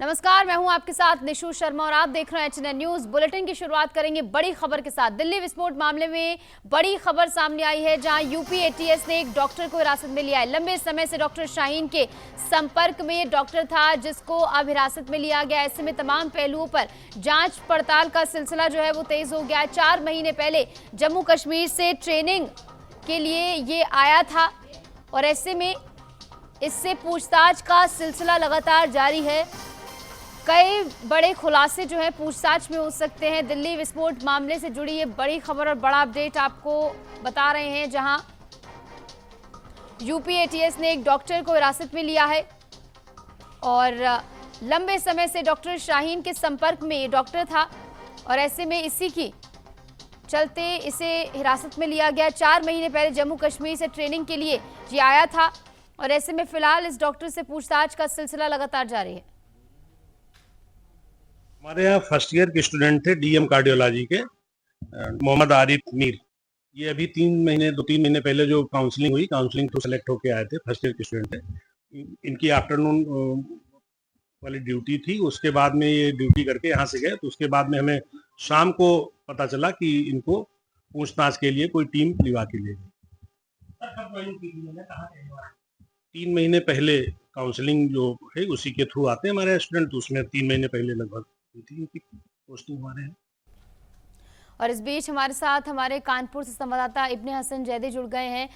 नमस्कार, मैं हूं आपके साथ निशु शर्मा और आप देख रहे हैं एचएनएन न्यूज। बुलेटिन की शुरुआत करेंगे बड़ी खबर के साथ। दिल्ली विस्फोट मामले में बड़ी खबर सामने आई है, जहां यूपी एटीएस ने एक डॉक्टर को हिरासत में लिया है। लंबे समय से डॉक्टर शाहीन के संपर्क में ये डॉक्टर था, जिसको अब हिरासत में लिया गया। ऐसे में तमाम पहलुओं पर जांच पड़ताल का सिलसिला जो है वो तेज हो गया है। 4 महीने पहले जम्मू कश्मीर से ट्रेनिंग के लिए ये आया था और ऐसे में इससे पूछताछ का सिलसिला लगातार जारी है। कई बड़े खुलासे जो है पूछताछ में हो सकते हैं। दिल्ली विस्फोट मामले से जुड़ी ये बड़ी खबर और बड़ा अपडेट आपको बता रहे हैं, जहां यूपी एटीएस ने एक डॉक्टर को हिरासत में लिया है और लंबे समय से डॉक्टर शाहीन के संपर्क में ये डॉक्टर था और ऐसे में इसी की चलते इसे हिरासत में लिया गया। 4 महीने पहले जम्मू कश्मीर से ट्रेनिंग के लिए ये आया था और ऐसे में फिलहाल इस डॉक्टर से पूछताछ का सिलसिला लगातार जारी है। हमारे यहाँ फर्स्ट ईयर के स्टूडेंट थे डीएम कार्डियोलॉजी के, मोहम्मद आरिफ मीर। ये अभी 2-3 महीने पहले जो काउंसलिंग थ्रू सेलेक्ट होके आए थे, फर्स्ट ईयर के स्टूडेंट थे। इनकी आफ्टरनून वाली ड्यूटी थी, उसके बाद में ये ड्यूटी करके यहाँ से गए। तो उसके बाद में हमें शाम को पता चला कि इनको पूछताछ के लिए कोई टीम लिवा के ले गई। 3 महीने पहले काउंसलिंग जो है उसी के थ्रू आते हैं हमारे स्टूडेंट, तो उसमें 3 महीने पहले लगभग की पोस्टिंग हमारे हैं। और इस बीच हमारे साथ हमारे कानपुर से संवाददाता इब्ने हसन जैदी जुड़ गए हैं।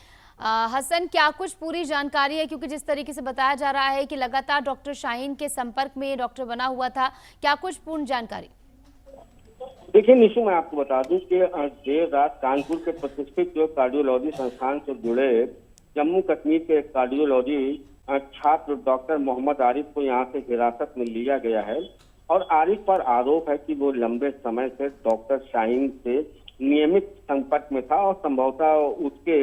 हसन, क्या कुछ पूरी जानकारी है, क्योंकि जिस तरीके से बताया जा रहा है कि लगातार डॉक्टर शाहीन के संपर्क में डॉक्टर बना हुआ था, क्या कुछ पूर्ण जानकारी? देखिए निशु, मैं आपको बता दूं कि देर रात कानपुर के प्रतिष्ठित जो कार्डियोलॉजी संस्थान से जुड़े जम्मू कश्मीर के कार्डियोलॉजी छात्र डॉक्टर मोहम्मद आरिफ को यहाँ से हिरासत में लिया गया है और आरिफ पर आरोप है कि वो लंबे समय से डॉक्टर शाहीन से नियमित संपर्क में था और संभवतः उसके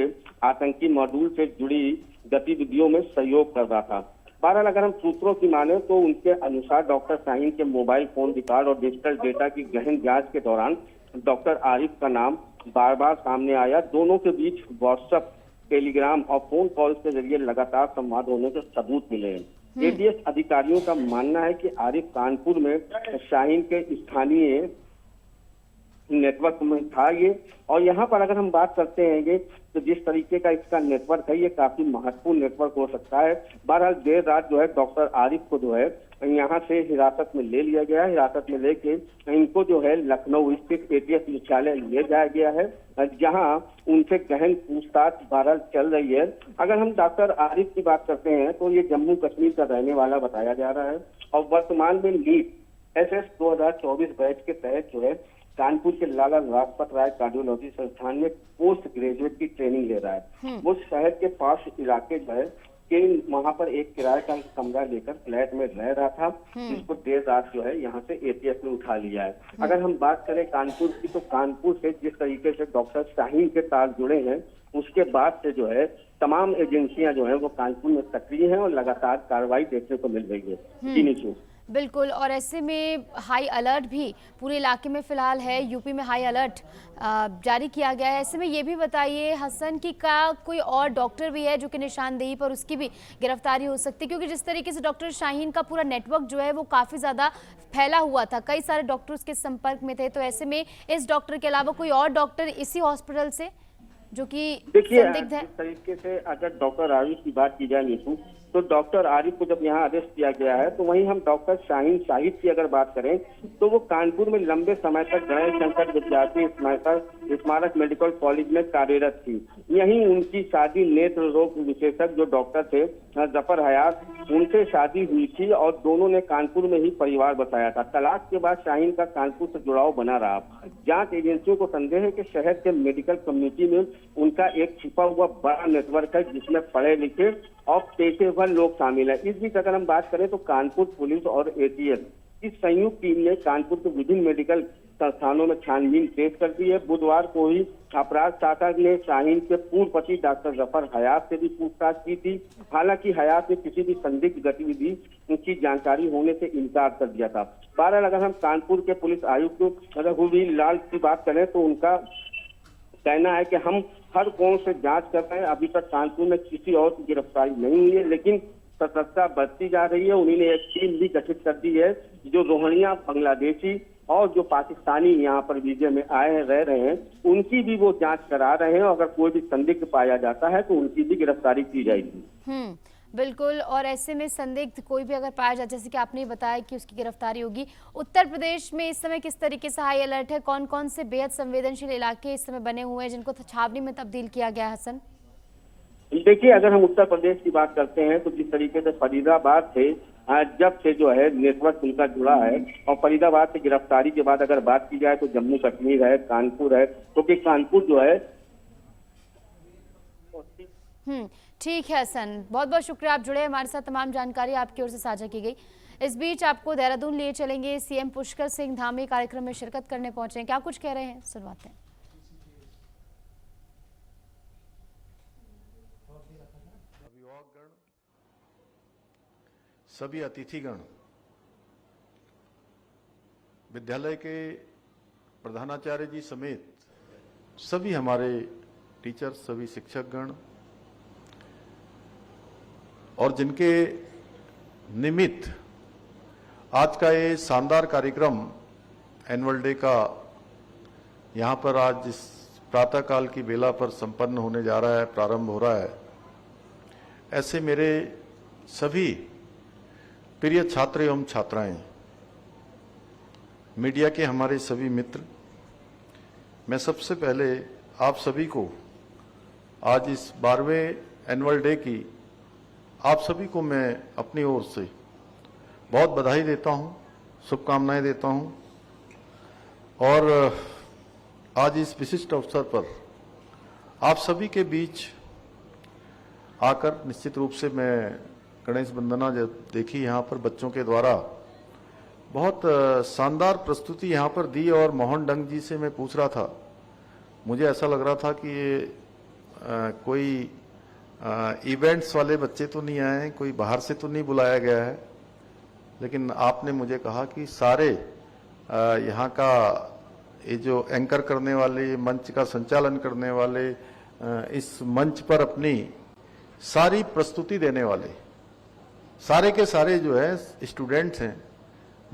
आतंकी मॉड्यूल से जुड़ी गतिविधियों में सहयोग कर रहा था। बहरहाल अगर हम सूत्रों की माने तो उनके अनुसार डॉक्टर शाहीन के मोबाइल फोन रिकॉर्ड और डिजिटल डेटा की गहन जांच के दौरान डॉक्टर आरिफ का नाम बार बार सामने आया। दोनों के बीच व्हाट्सएप, टेलीग्राम और फोन कॉल के जरिए लगातार संवाद होने के सबूत मिले हैं। एटीएस अधिकारियों का मानना है कि आरिफ कानपुर में शाहीन के स्थानीय नेटवर्क में था ये, और यहाँ पर अगर हम बात करते हैं ये तो जिस तरीके का इसका नेटवर्क है ये काफी महत्वपूर्ण नेटवर्क हो सकता है। बहरहाल देर रात जो है डॉक्टर आरिफ को जो है यहाँ से हिरासत में ले लिया गया है। हिरासत में लेके इनको जो है लखनऊ स्थित एटीएस मुख्यालय ले जाया गया है, जहां उनसे गहन पूछताछ बहरहाल चल रही है। अगर हम डॉक्टर आरिफ की बात करते हैं तो ये जम्मू कश्मीर का रहने वाला बताया जा रहा है और वर्तमान में नीट SS 2024 बैच के तहत जो है कानपुर के लाला लाजपत राय कार्डियोलॉजी संस्थान में पोस्ट ग्रेजुएट की ट्रेनिंग ले रहा है। वो शहर के पास इलाके जो है कि वहां पर एक किराए का कमरा लेकर फ्लैट में रह रहा था, जिसको देर रात जो है यहाँ से एटीएस ने उठा लिया है। अगर हम बात करें कानपुर की तो कानपुर से जिस तरीके से डॉक्टर शाहीन के तार जुड़े हैं उसके बाद से जो है तमाम एजेंसियां जो है वो कानपुर में सक्रिय हैं और लगातार कार्रवाई देखने को मिल रही है। जी निशु, बिल्कुल। और ऐसे में हाई अलर्ट भी पूरे इलाके में फिलहाल है। यूपी में हाई अलर्ट जारी किया गया है। ऐसे में ये भी बताइए हसन कि का कोई और डॉक्टर भी है जो कि निशानदेही पर उसकी भी गिरफ्तारी हो सकती है, क्योंकि जिस तरीके से डॉक्टर शाहीन का पूरा नेटवर्क जो है वो काफ़ी ज़्यादा फैला हुआ था, कई सारे डॉक्टर उसके संपर्क में थे। तो ऐसे में इस डॉक्टर के अलावा कोई और डॉक्टर इसी हॉस्पिटल से जो कि संदिग्ध है? इस तरीके से अगर डॉक्टर आरिफ की बात की जाए निशु तो डॉक्टर आरिफ को जब यहाँ अरेस्ट किया गया है तो वहीं हम डॉक्टर शाहीन शाहिद की अगर बात करें तो वो कानपुर में लंबे समय तक गणेश शंकर विद्यार्थी स्मारक मेडिकल कॉलेज में कार्यरत थी। यहीं उनकी शादी नेत्र रोग विशेषज्ञ जो डॉक्टर थे जफर हयात, उनसे शादी हुई थी और दोनों ने कानपुर में ही परिवार बसाया था। तलाक के बाद शाहीन का कानपुर से जुड़ाव बना रहा। जांच एजेंसियों को संदेह है कि शहर के मेडिकल कम्युनिटी में उनका एक छिपा हुआ बड़ा नेटवर्क है जिसमें पढ़े लिखे और पेशेवर लोग शामिल हैं। इस बीच अगर हम बात करें तो कानपुर पुलिस और एटीएस इस संयुक्त टीम ने कानपुर के विभिन्न मेडिकल संस्थानों में छानबीन तेज कर दी है। बुधवार को ही अपराध शाखा ने शाहीन के पूर्व पति डॉक्टर जफर हयात से भी पूछताछ की थी। हालांकि हयात ने किसी भी संदिग्ध गतिविधि की जानकारी होने से इनकार कर दिया था। बहरहाल अगर हम कानपुर के पुलिस आयुक्त रघुवीर लाल की बात करें तो उनका कहना है कि हम हर कोण से जांच कर रहे हैं। अभी तक कानपुर में किसी और की गिरफ्तारी नहीं हुई है, लेकिन सतर्कता बरती जा रही है। उन्होंने एक टीम भी गठित कर दी है जो रोहिंग्या, बांग्लादेशी और जो पाकिस्तानी यहाँ पर वीजे में आए हैं, रह रहे हैं, उनकी भी वो जांच करा रहे हैं। अगर कोई भी संदिग्ध पाया जाता है तो उनकी भी गिरफ्तारी की जाएगी। बिल्कुल। और ऐसे में संदिग्ध कोई भी अगर पाया जाए, जैसे कि आपने बताया कि उसकी गिरफ्तारी होगी। उत्तर प्रदेश में इस समय किस तरीके से हाई अलर्ट है? कौन कौन से बेहद संवेदनशील इलाके इस समय बने हुए हैं जिनको छावनी में तब्दील किया गया है? हसन, देखिए, अगर हम उत्तर प्रदेश की बात करते हैं तो जिस तरीके से फरीदाबाद से जब से जो है नेटवर्क उनका जुड़ा है, और फरीदाबाद से गिरफ्तारी के बाद अगर बात की जाए तो जम्मू कश्मीर है, कानपुर है, क्योंकि कानपुर जो है। ठीक है हसन, बहुत बहुत शुक्रिया, आप जुड़े हमारे साथ। तमाम जानकारी आपकी ओर से साझा की गई। इस बीच आपको देहरादून लिए चलेंगे। सीएम पुष्कर सिंह धामी कार्यक्रम में शिरकत करने पहुंचे हैं, क्या कुछ कह रहे हैं सुनवाते हैं। अभिभावकगण, सभी अतिथिगण, विद्यालय के प्रधानाचार्य जी समेत सभी हमारे टीचर, सभी शिक्षकगण, और जिनके निमित्त आज का ये शानदार कार्यक्रम एनुअल डे का यहाँ पर आज इस प्रातःकाल की बेला पर संपन्न होने जा रहा है, प्रारंभ हो रहा है, ऐसे मेरे सभी प्रिय छात्र एवं छात्राएं, मीडिया के हमारे सभी मित्र, मैं सबसे पहले आप सभी को आज इस 12वें एनुअल डे की आप सभी को मैं अपनी ओर से बहुत बधाई देता हूं, शुभकामनाएं देता हूं। और आज इस विशिष्ट अवसर पर आप सभी के बीच आकर निश्चित रूप से मैं गणेश वंदना जब देखी यहाँ पर बच्चों के द्वारा बहुत शानदार प्रस्तुति यहाँ पर दी, और मोहन डंग जी से मैं पूछ रहा था, मुझे ऐसा लग रहा था कि ये कोई इवेंट्स वाले बच्चे तो नहीं आए, कोई बाहर से तो नहीं बुलाया गया है, लेकिन आपने मुझे कहा कि सारे यहाँ का ये जो एंकर करने वाले, मंच का संचालन करने वाले, इस मंच पर अपनी सारी प्रस्तुति देने वाले सारे के सारे जो है स्टूडेंट्स हैं।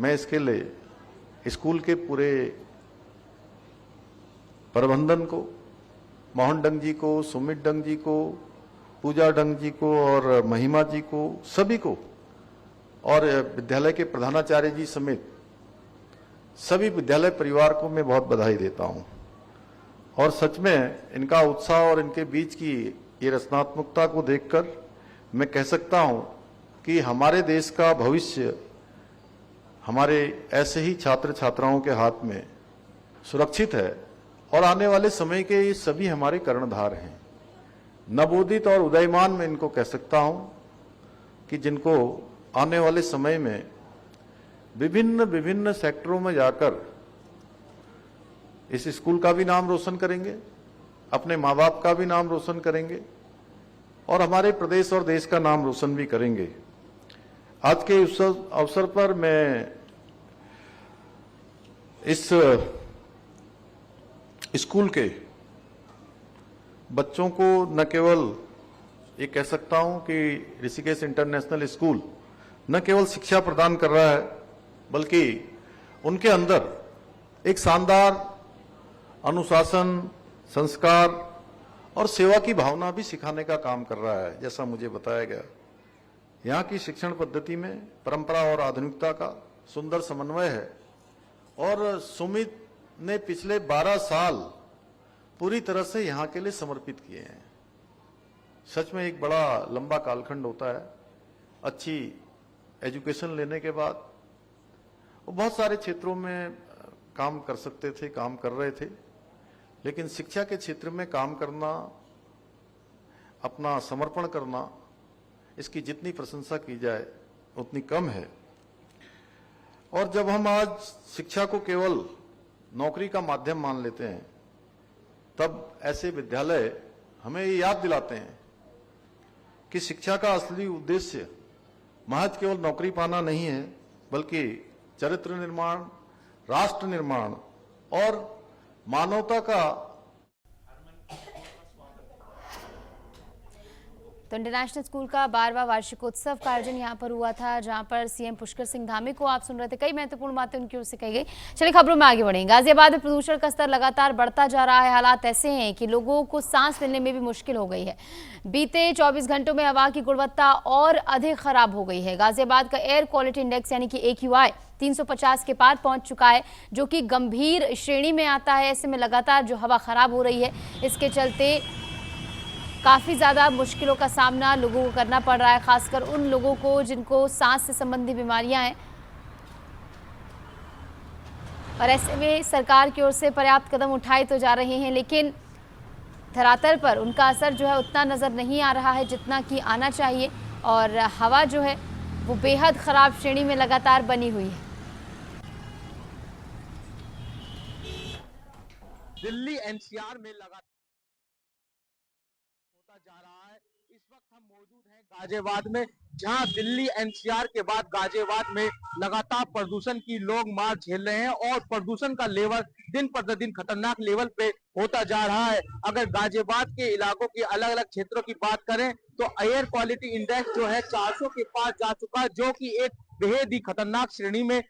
मैं इसके लिए स्कूल के पूरे प्रबंधन को, मोहन डंग जी को, सुमित डंग जी को, पूजा डंग जी को और महिमा जी को, सभी को, और विद्यालय के प्रधानाचार्य जी समेत सभी विद्यालय परिवार को मैं बहुत बधाई देता हूं। और सच में इनका उत्साह और इनके बीच की ये रचनात्मकता को देखकर मैं कह सकता हूं कि हमारे देश का भविष्य हमारे ऐसे ही छात्र छात्राओं के हाथ में सुरक्षित है, और आने वाले समय के ये सभी हमारे कर्णधार हैं। नवोदित और उदयमान में इनको कह सकता हूं कि जिनको आने वाले समय में विभिन्न विभिन्न सेक्टरों में जाकर इस स्कूल का भी नाम रोशन करेंगे, अपने माँ बाप का भी नाम रोशन करेंगे, और हमारे प्रदेश और देश का नाम रोशन भी करेंगे। आज के इस अवसर पर मैं इस स्कूल के बच्चों को न केवल ये कह सकता हूं कि ऋषिकेश इंटरनेशनल स्कूल न केवल शिक्षा प्रदान कर रहा है, बल्कि उनके अंदर एक शानदार अनुशासन, संस्कार और सेवा की भावना भी सिखाने का काम कर रहा है। जैसा मुझे बताया गया, यहाँ की शिक्षण पद्धति में परंपरा और आधुनिकता का सुंदर समन्वय है, और सुमित ने पिछले 12 साल पूरी तरह से यहाँ के लिए समर्पित किए हैं। सच में एक बड़ा लंबा कालखंड होता है। अच्छी एजुकेशन लेने के बाद वो बहुत सारे क्षेत्रों में काम कर सकते थे, काम कर रहे थे, लेकिन शिक्षा के क्षेत्र में काम करना, अपना समर्पण करना, इसकी जितनी प्रशंसा की जाए उतनी कम है। और जब हम आज शिक्षा को केवल नौकरी का माध्यम मान लेते हैं, तब ऐसे विद्यालय हमें ये याद दिलाते हैं कि शिक्षा का असली उद्देश्य महज केवल नौकरी पाना नहीं है, बल्कि चरित्र निर्माण, राष्ट्र निर्माण और मानवता का। तो इंटरनेशनल स्कूल का 12वां वार्षिकोत्सव का आयोजन यहाँ पर हुआ था, जहाँ पर सीएम पुष्कर सिंह धामी को आप सुन रहे थे। कई महत्वपूर्ण बातें उनकी ओर से कही गई। चलिए खबरों में आगे बढ़ेंगे। गाजियाबाद में प्रदूषण का स्तर लगातार बढ़ता जा रहा है। हालात ऐसे हैं कि लोगों को सांस लेने में भी मुश्किल हो गई है। बीते 24 घंटों में हवा की गुणवत्ता और अधिक खराब हो गई है। गाजियाबाद का एयर क्वालिटी इंडेक्स यानी कि AQI 350 के पार पहुंच चुका है, जो कि गंभीर श्रेणी में आता है। ऐसे में लगातार जो हवा खराब हो रही है, इसके चलते काफ़ी ज़्यादा मुश्किलों का सामना लोगों को करना पड़ रहा है, खासकर उन लोगों को जिनको सांस से संबंधी बीमारियां हैं। और ऐसे में सरकार की ओर से पर्याप्त कदम उठाए तो जा रहे हैं, लेकिन धरातल पर उनका असर जो है उतना नज़र नहीं आ रहा है जितना कि आना चाहिए। और हवा जो है वो बेहद ख़राब श्रेणी में लगातार बनी हुई है। दिल्ली NCR में लगातार होता जा रहा है। इस वक्त हम मौजूद हैं गाजियाबाद में, जहां दिल्ली NCR के बाद गाजियाबाद में लगातार प्रदूषण की लोग मार झेल रहे हैं और प्रदूषण का लेवल दिन प्रतिदिन खतरनाक लेवल पे होता जा रहा है। अगर गाजियाबाद के इलाकों की अलग अलग क्षेत्रों की बात करें तो एयर क्वालिटी इंडेक्स जो है 400 के पार जा चुका है, जो कि एक बेहद ही खतरनाक श्रेणी में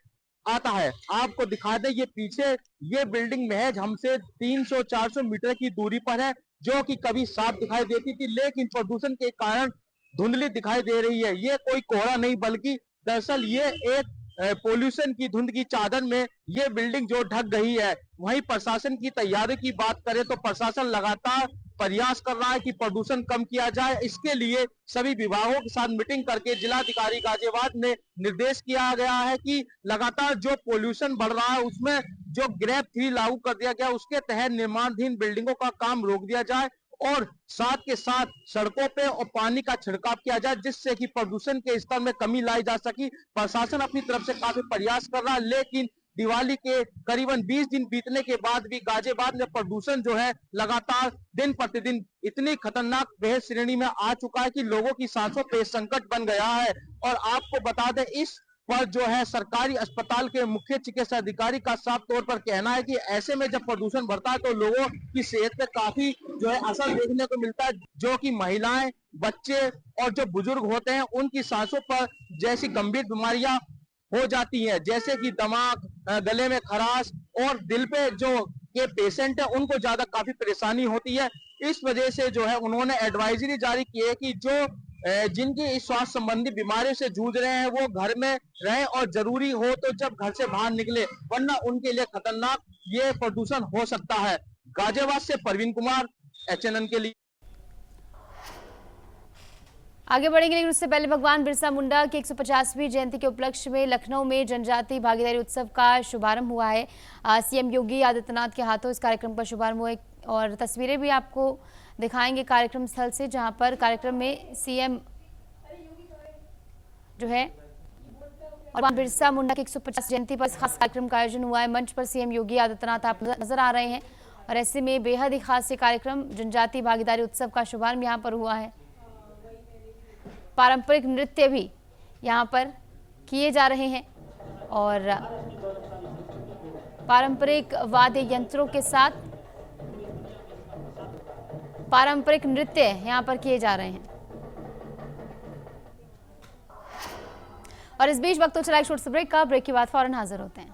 आता है। आपको दिखा दें, ये पीछे ये बिल्डिंग महज हमसे 300-400 मीटर की दूरी पर है, जो कि कभी साफ दिखाई देती थी, लेकिन प्रदूषण के कारण धुंधली दिखाई दे रही है। ये कोई कोहरा नहीं, बल्कि दरअसल ये एक पोल्यूशन की धुंध की चादर में ये बिल्डिंग जो ढक गई है। वहीं प्रशासन की तैयारी की बात करें तो प्रशासन लगातार प्रयास कर रहा है कि प्रदूषण कम किया जाए। इसके लिए सभी विभागों के साथ मीटिंग करके जिलाधिकारी गाजियाबाद ने निर्देश किया गया है कि लगातार जो पोल्यूशन बढ़ रहा है उसमें जो ग्रेड 3 लागू कर दिया गया, उसके तहत निर्माणाधीन बिल्डिंगों का काम रोक दिया जाए और साथ के साथ सड़कों पे और पानी का छिड़काव किया जाए, जिससे कि प्रदूषण के स्तर में कमी लाई जा सके। प्रशासन अपनी तरफ से काफी प्रयास कर रहा है, लेकिन दिवाली के करीबन 20 दिन बीतने के बाद भी गाजियाबाद में प्रदूषण जो है लगातार दिन प्रतिदिन इतनी खतरनाक बेहद श्रेणी में आ चुका है कि लोगों की सांसों पे संकट बन गया है। और आपको बता दें, इस पर जो है सरकारी अस्पताल के मुख्य चिकित्सा अधिकारी का साफ तौर पर कहना है कि ऐसे में जब प्रदूषण बढ़ता है तो लोगों की सेहत पे काफी जो है असर देखने को मिलता है, जो कि महिलाएं, बच्चे और जो बुजुर्ग होते हैं उनकी सांसों पर जैसी गंभीर बीमारियां हो जाती है, जैसे कि दिमाग, गले में खराश और दिल पे जो ये पेशेंट है उनको ज्यादा काफी परेशानी होती है। इस वजह से जो है उन्होंने एडवाइजरी जारी की है कि जो जिनकी इस स्वास्थ्य संबंधी बीमारियों से जूझ रहे हैं वो घर में रहें और जरूरी हो तो जब घर से बाहर निकले, वरना उनके लिए खतरनाक ये प्रदूषण हो सकता है। गाजियाबाद से परवीन कुमार, HNN के लिए। आगे बढ़ेंगे, लेकिन उससे पहले भगवान बिरसा मुंडा की 150वीं जयंती के उपलक्ष्य में लखनऊ में जनजातीय भागीदारी उत्सव का शुभारंभ हुआ है। सीएम योगी आदित्यनाथ के हाथों इस कार्यक्रम का शुभारंभ हुआ है और तस्वीरें भी आपको दिखाएंगे कार्यक्रम स्थल से, जहां पर कार्यक्रम में सीएम जो है और भगवान बिरसा मुंडा की 150 जयंती पर खास कार्यक्रम का आयोजन हुआ है। मंच पर सीएम योगी आदित्यनाथ आप नजर आ रहे हैं और ऐसे में बेहद ही खास ये कार्यक्रम जनजातीय भागीदारी उत्सव का शुभारंभ यहाँ पर हुआ है। पारंपरिक नृत्य भी यहाँ पर किए जा रहे हैं और पारंपरिक वाद्य यंत्रों के साथ पारंपरिक नृत्य यहाँ पर किए जा रहे हैं। और इस बीच वक्त तो चला एक छोटे से ब्रेक का। ब्रेक के बाद फौरन हाजिर होते हैं।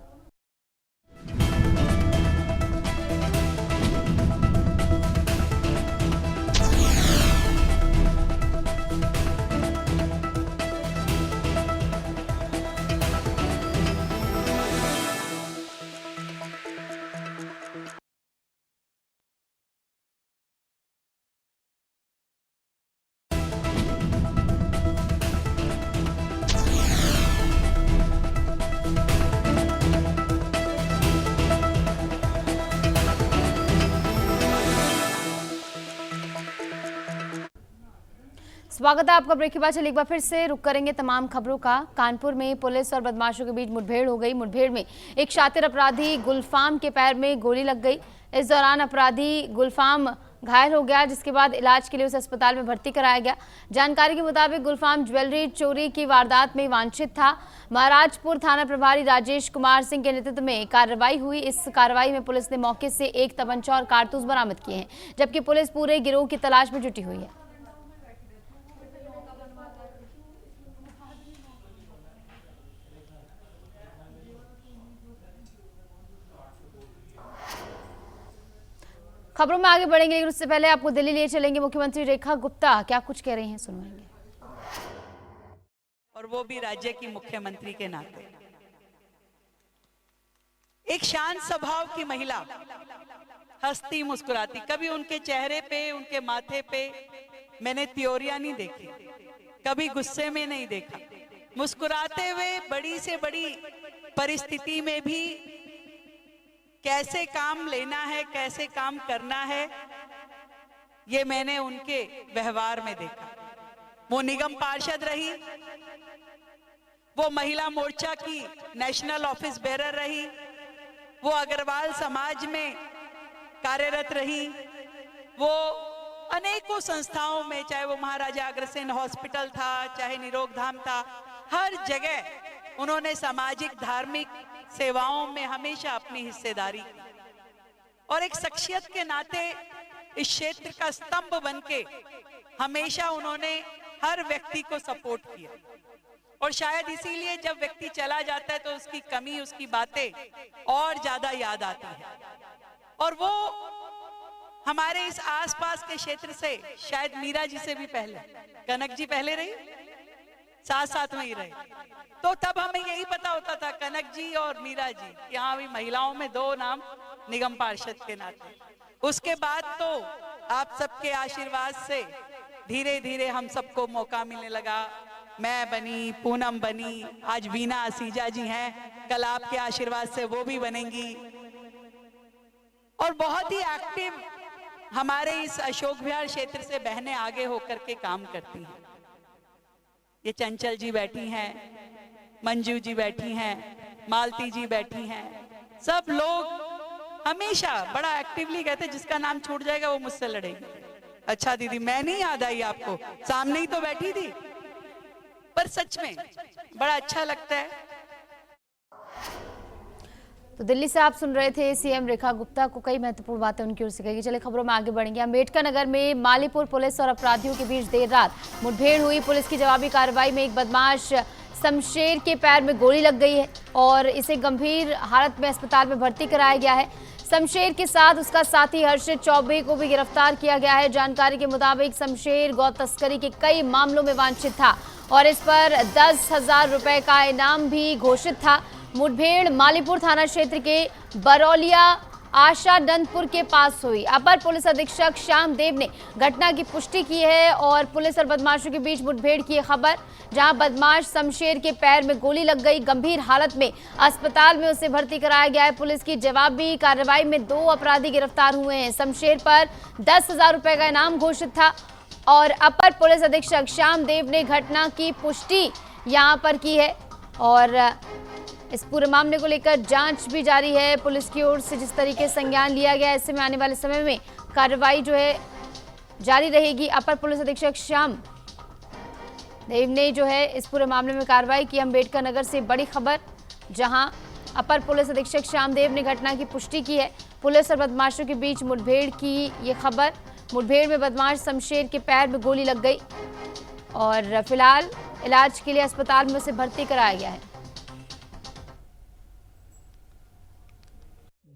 स्वागत है आपका। ब्रेक के बाद चलिए एक बार फिर से रुक करेंगे तमाम खबरों का। कानपुर में पुलिस और बदमाशों के बीच मुठभेड़ हो गई। मुठभेड़ में एक शातिर अपराधी गुलफाम के पैर में गोली लग गई। इस दौरान अपराधी गुलफाम घायल हो गया, जिसके बाद इलाज के लिए उसे अस्पताल में भर्ती कराया गया। जानकारी के मुताबिक गुलफाम ज्वेलरी चोरी की वारदात में वांछित था। महाराजपुर थाना प्रभारी राजेश कुमार सिंह के नेतृत्व में कार्रवाई हुई। इस कार्रवाई में पुलिस ने मौके से एक तमंचा और कारतूस बरामद किए हैं, जबकि पुलिस पूरे गिरोह की तलाश में जुटी हुई है। खबरों में आगे बढ़ेंगे, लेकिन उससे पहले आपको दिल्ली लिए चलेंगे। मुख्यमंत्री रेखा गुप्ता क्या कुछ कह रही हैं, सुनवाएंगे। और वो भी राज्य की मुख्यमंत्री के नाते। एक शांत स्वभाव की महिला, हंसती मुस्कुराती, कभी उनके चेहरे पे, उनके माथे पे मैंने त्योरियां नहीं देखी, कभी गुस्से में नहीं देखा। मुस्कुराते हुए बड़ी से बड़ी परिस्थिति में भी कैसे काम लेना है, कैसे काम करना है, ये मैंने उनके व्यवहार में देखा। वो निगम पार्षद रही, वो महिला मोर्चा की नेशनल ऑफिस बेरर रही, वो अग्रवाल समाज में कार्यरत रही, वो अनेकों संस्थाओं में, चाहे वो महाराजा अग्रसेन हॉस्पिटल था, चाहे निरोग धाम था, हर जगह उन्होंने सामाजिक धार्मिक सेवाओं में हमेशा अपनी हिस्सेदारी की। और एक शख्सियत के नाते इस क्षेत्र का स्तंभ बनके हमेशा उन्होंने हर व्यक्ति को सपोर्ट किया। और शायद इसीलिए जब व्यक्ति चला जाता है तो उसकी कमी, उसकी बातें और ज्यादा याद आती है। और वो हमारे इस आसपास के क्षेत्र से शायद मीरा जी से भी पहले, कनक जी पहले रही, साथ साथ में ही रहे, तो तब हमें यही पता होता था कनक जी और मीरा जी, यहाँ भी महिलाओं में दो नाम निगम पार्षद के नाते। उसके बाद तो आप सबके आशीर्वाद से धीरे धीरे हम सबको मौका मिलने लगा। मैं बनी, पूनम बनी, आज वीना असीजा जी हैं, कल आपके आशीर्वाद से वो भी बनेंगी। और बहुत ही एक्टिव हमारे इस अशोक विहार क्षेत्र से बहनें आगे होकर के काम करती हैं। ये चंचल जी बैठी हैं, मंजू जी बैठी हैं, मालती जी बैठी हैं, सब लोग हमेशा बड़ा एक्टिवली कहते हैं जिसका नाम छूट जाएगा वो मुझसे लड़ेगी। अच्छा दीदी, मैं नहीं याद आई आपको, सामने ही तो बैठी थी, पर सच में बड़ा अच्छा लगता है। तो दिल्ली से आप सुन रहे थे सीएम रेखा गुप्ता को कई महत्वपूर्ण बातें उनकी ओर से कही। चले खबरों में आगे बढ़ेंगे। अम्बेडकर नगर में मालीपुर पुलिस और अपराधियों के बीच देर रात मुठभेड़ हुई। पुलिस की जवाबी कार्रवाई में एक बदमाश शमशेर के पैर में गोली लग गई है और इसे गंभीर हालत में अस्पताल में भर्ती कराया गया है। शमशेर के साथ उसका साथी हर्षित चौबे को भी गिरफ्तार किया गया है। जानकारी के मुताबिक शमशेर गौ तस्करी के कई मामलों में वांछित था और इस पर 10,000 रुपए का इनाम भी घोषित था। मुठभेड़ मालीपुर थाना क्षेत्र के बरौलिया आशानंदपुर के पास हुई। अपर पुलिस अधीक्षक श्याम देव ने घटना की पुष्टि की है और पुलिस और बदमाशों के बीच मुठभेड़ की खबर, जहां बदमाश शमशेर के पैर में गोली लग गई, गंभीर हालत में अस्पताल में उसे भर्ती कराया गया है। पुलिस की जवाबी कार्रवाई में 2 अपराधी गिरफ्तार हुए हैं। शमशेर पर 10,000 रुपए का इनाम घोषित था और अपर पुलिस अधीक्षक श्याम देव ने घटना की पुष्टि यहां पर की है और इस पूरे मामले को लेकर जांच भी जारी है पुलिस की ओर से। जिस तरीके से संज्ञान लिया गया, ऐसे में आने वाले समय में कार्रवाई जो है जारी रहेगी। अपर पुलिस अधीक्षक श्याम देव ने जो है इस पूरे मामले में कार्रवाई की। अम्बेडकर नगर से बड़ी खबर, जहां अपर पुलिस अधीक्षक श्याम देव ने घटना की पुष्टि की है। पुलिस और बदमाशों के बीच मुठभेड़ की ये खबर। मुठभेड़ में बदमाश शमशेर के पैर में गोली लग गई और फिलहाल इलाज के लिए अस्पताल में उसे भर्ती कराया गया है।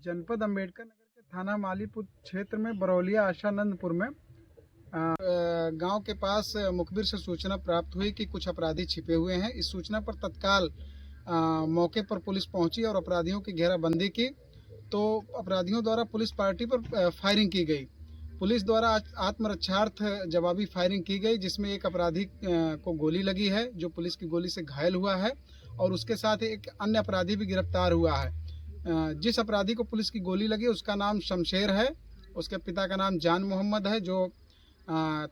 जनपद अम्बेडकर नगर के थाना मालीपुर क्षेत्र में बरौलिया आशानंदपुर में गांव के पास मुखबिर से सूचना प्राप्त हुई कि कुछ अपराधी छिपे हुए हैं। इस सूचना पर तत्काल मौके पर पुलिस पहुंची और अपराधियों की घेराबंदी की, तो अपराधियों द्वारा पुलिस पार्टी पर फायरिंग की गई। पुलिस द्वारा आत्मरक्षार्थ जवाबी फायरिंग की गई, जिसमें एक अपराधी को गोली लगी है जो पुलिस की गोली से घायल हुआ है और उसके साथ एक अन्य अपराधी भी गिरफ्तार हुआ है। जिस अपराधी को पुलिस की गोली लगी उसका नाम शमशेर है, उसके पिता का नाम जान मोहम्मद है जो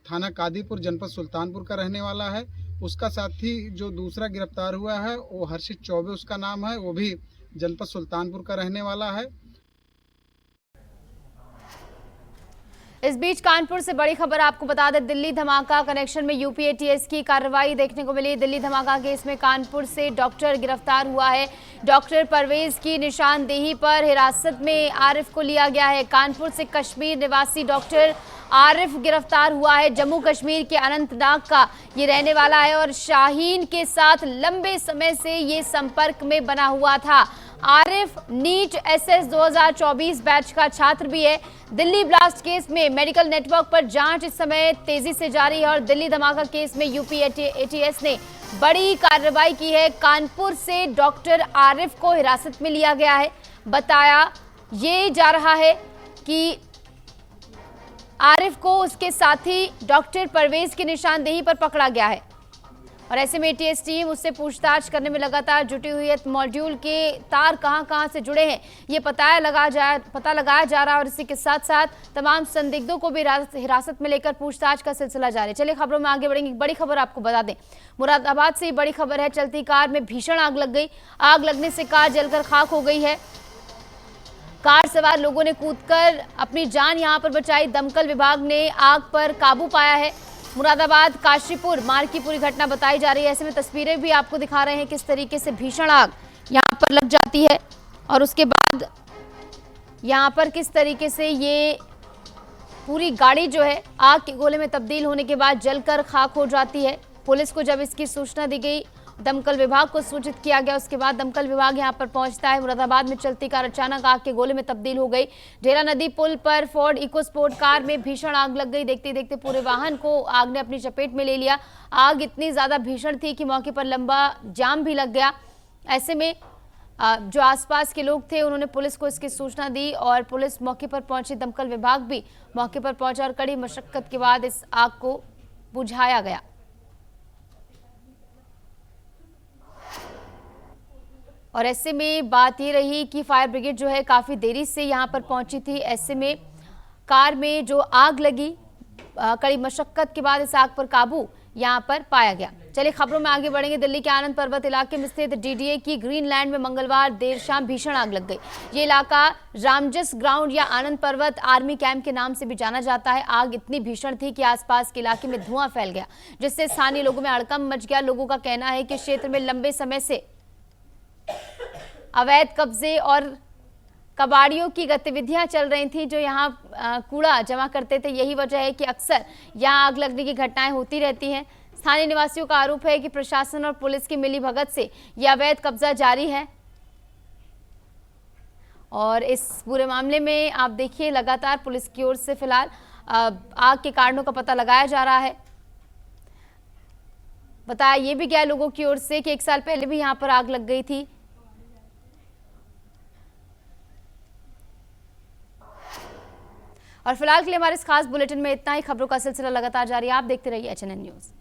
थाना कादीपुर जनपद सुल्तानपुर का रहने वाला है। उसका साथी जो दूसरा गिरफ्तार हुआ है वो हर्षित चौबे उसका नाम है, वो भी जनपद सुल्तानपुर का रहने वाला है। इस बीच कानपुर से बड़ी खबर आपको बता दें, दिल्ली धमाका कनेक्शन में यूपी एटीएस की कार्रवाई देखने को मिली। दिल्ली धमाका केस में कानपुर से डॉक्टर गिरफ्तार हुआ है। डॉक्टर परवेज की निशानदेही पर हिरासत में आरिफ को लिया गया है। कानपुर से कश्मीर निवासी डॉक्टर आरिफ गिरफ्तार हुआ है। जम्मू कश्मीर के अनंतनाग का ये रहने वाला है और शाहीन के साथ लंबे समय से ये संपर्क में बना हुआ था। आरिफ नीट एसएस 2024 बैच का छात्र भी है। दिल्ली ब्लास्ट केस में मेडिकल नेटवर्क पर जांच इस समय तेजी से जारी है और दिल्ली धमाका केस में यूपी एटीएस ने बड़ी कार्रवाई की है। कानपुर से डॉक्टर आरिफ को हिरासत में लिया गया है। बताया ये जा रहा है कि आरिफ को उसके साथी डॉक्टर परवेज की निशानदेही पर पकड़ा गया है और ऐसे में एटीएस टीम उससे पूछताछ करने में लगातार जुटी हुई है। मॉड्यूल के तार कहां से जुड़े हैं ये पता लगाया जा रहा है और इसी के साथ साथ तमाम संदिग्धों को भी हिरासत में लेकर पूछताछ का सिलसिला जारी है। चलिए खबरों में आगे बढ़ेंगे। एक बड़ी खबर आपको बता दें, मुरादाबाद से बड़ी खबर है। चलती कार में भीषण आग लग गई। आग लगने से कार जलकर खाक हो गई है। कार सवार लोगों ने कूदकर अपनी जान यहां पर बचाई। दमकल विभाग ने आग पर काबू पाया है। मुरादाबाद काशीपुर मार्ग की पूरी घटना बताई जा रही है। ऐसे में तस्वीरें भी आपको दिखा रहे हैं किस तरीके से भीषण आग यहां पर लग जाती है और उसके बाद यहां पर किस तरीके से ये पूरी गाड़ी जो है आग के गोले में तब्दील होने के बाद जलकर खाक हो जाती है। पुलिस को जब इसकी सूचना दी गई, दमकल विभाग को सूचित किया गया, उसके बाद दमकल विभाग यहां पर पहुंचता है। मुरादाबाद में चलती कार अचानक आग के गोले में तब्दील हो गई। ढेरा नदी पुल पर फोर्ड इकोस्पोर्ट कार में भीषण आग लग गई। देखते देखते पूरे वाहन को आग ने अपनी चपेट में ले लिया। आग इतनी ज्यादा भीषण थी कि मौके पर लंबा जाम भी लग गया। ऐसे में जो आसपास के लोग थे उन्होंने पुलिस को इसकी सूचना दी और पुलिस मौके पर पहुंची। दमकल विभाग भी मौके पर पहुंचा और कड़ी मशक्कत के बाद इस आग को बुझाया गया। और ऐसे में बात ये रही कि फायर ब्रिगेड जो है काफ़ी देरी से यहाँ पर पहुंची थी। ऐसे में कार में जो आग लगी, कड़ी मशक्कत के बाद इस आग पर काबू यहाँ पर पाया गया। चलिए खबरों में आगे बढ़ेंगे। दिल्ली के आनंद पर्वत इलाके में स्थित डीडीए की ग्रीनलैंड में मंगलवार देर शाम भीषण आग लग गई। ये इलाका रामजस ग्राउंड या आनंद पर्वत आर्मी कैंप के नाम से भी जाना जाता है। आग इतनी भीषण थी कि आसपास के इलाके में धुआं फैल गया, जिससे स्थानीय लोगों में हड़कंप मच गया। लोगों का कहना है कि क्षेत्र में लंबे समय से अवैध कब्जे और कबाड़ियों की गतिविधियां चल रही थी, जो यहाँ कूड़ा जमा करते थे। यही वजह है कि अक्सर यहाँ आग लगने की घटनाएं होती रहती हैं। स्थानीय निवासियों का आरोप है कि प्रशासन और पुलिस की मिलीभगत से यह अवैध कब्जा जारी है और इस पूरे मामले में आप देखिए लगातार पुलिस की ओर से फिलहाल आग के कारणों का पता लगाया जा रहा है। बताया ये भी गया लोगों की ओर से कि 1 साल पहले भी यहाँ पर आग लग गई थी। और फिलहाल के लिए हमारे इस खास बुलेटिन में इतना ही। खबरों का सिलसिला लगातार जारी है। आप देखते रहिए HNN न्यूज़।